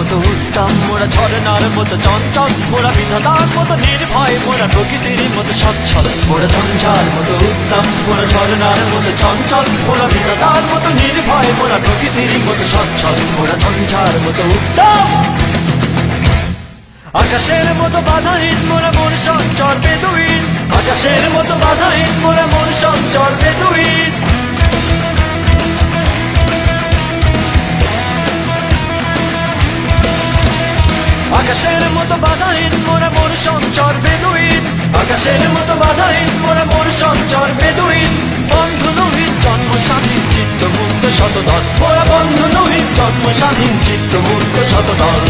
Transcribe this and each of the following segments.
মতো উত্তম, মোরা ঝরনার মতো চঞ্চল, মোরা বিধাতার মতো নির্ভয়, মোরা প্রকৃতির মতো সচ্ছল। মোরা ঝঞ্ঝার মতো উত্তম, মোরা ঝরনার মতো চঞ্চল, মোরা বিধাতার মতো নির্ভয়, মোরা প্রকৃতির মতো সচ্ছল। মোরা ঝঞ্ঝার মতো উত্তম, আকাশের মতো বাধাহীন, মোরা মন সঞ্চর বেদুইন। আকাশের মতো বাধাহীন, মোরা মন সঞ্চর বেদুইন। আকাশের মতো বাধাহীন, মোরা মন সঞ্চর বেদুইন। আকাশের মতো বাধাহীন, মোরা মন সঞ্চর বেদুইন। বন্ধু নহিত জন্ম স্বাধীন, চিত্ত মুক্ত শতদল। মোরা বন্ধু নহিত জন্ম স্বাধীন, চিত্ত মুক্ত শতদল।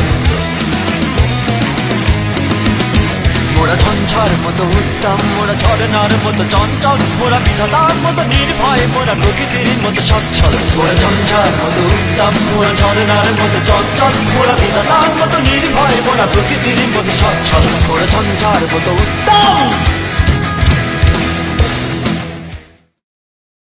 মোরা ঝঞ্ঝার মতো উত্তম, মোরা ঝরনার মতো চঞ্চল, মোরা বিধাতার মতো নির্ভয়, মোরা প্রকৃতির মতো সচ্ছল। মোরা ঝঞ্ঝার মতো উত্তম, মোরা ঝরনার মতো চঞ্চল, মোরা বিধাতার মতো নির্ভয়, মোরা প্রকৃতির মতো সচ্ছল। মোরা ঝঞ্ঝার মতো উত্তম।